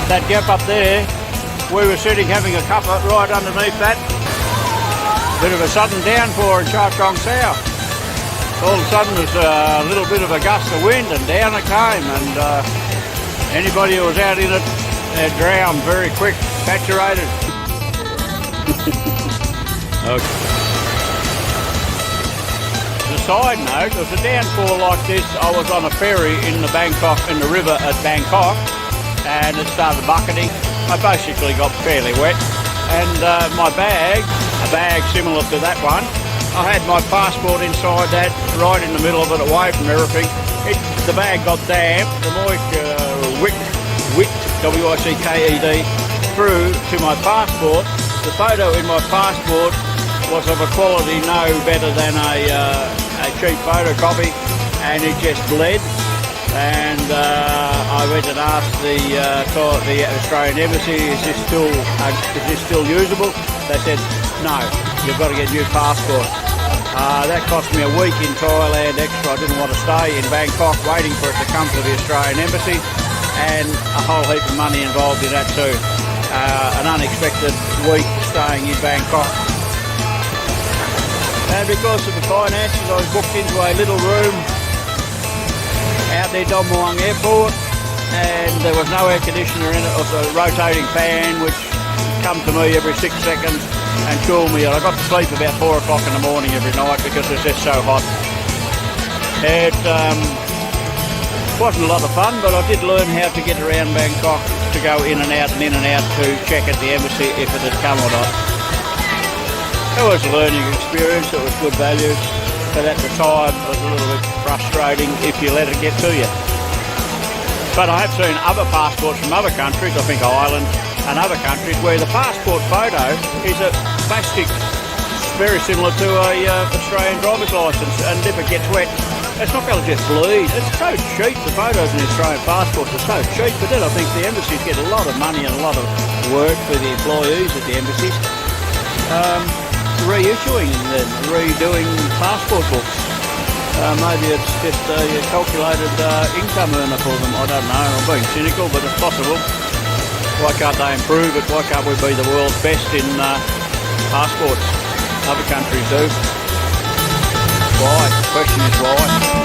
That gap up there, we were sitting having a cuppa right underneath that. Bit of a sudden downpour in Chop Gong South. All of a sudden there's a little bit of a gust of wind and down it came, and anybody who was out in it drowned very quick, saturated. Okay. As a side note, it was a downpour like this. I was on a ferry in the river at Bangkok, and it started bucketing. I basically got fairly wet, and my bag, a bag similar to that one, I had my passport inside that, right in the middle of it, away from everything. The bag got damp, the moisture wicked, W-I-C-K-E-D, through to my passport. The photo in my passport was of a quality no better than a cheap photocopy, and it just bled. And I went and asked the Australian Embassy, is this still usable? They said, no, you've got to get a new passport. That cost me a week in Thailand extra. I didn't want to stay in Bangkok waiting for it to come to the Australian Embassy, and a whole heap of money involved in that too. An unexpected week staying in Bangkok. And because of the finances, I was booked into a little room out there, Don Muang Airport, and there was no air conditioner in it. It was a rotating fan which come to me every 6 seconds and cool me. I got to sleep about 4 o'clock in the morning every night because it was just so hot. It wasn't a lot of fun, but I did learn how to get around Bangkok, to go in and out to check at the embassy if it had come or not. It was a learning experience. It was good value, but at the time it was a little bit frustrating if you let it get to you. But I have seen other passports from other countries, I think Ireland and other countries, where the passport photo is a plastic, very similar to a Australian driver's licence, and if it gets wet, it's not going to just bleed. It's so cheap. The photos in the Australian passports are so cheap, but then I think the embassies get a lot of money and a lot of work for the employees at the embassies. Reissuing and redoing passport books. Maybe it's just a calculated income earner for them. I don't know. I'm being cynical, but it's possible. Why can't they improve it? Why can't we be the world's best in passports? Other countries do. Why? The question is why.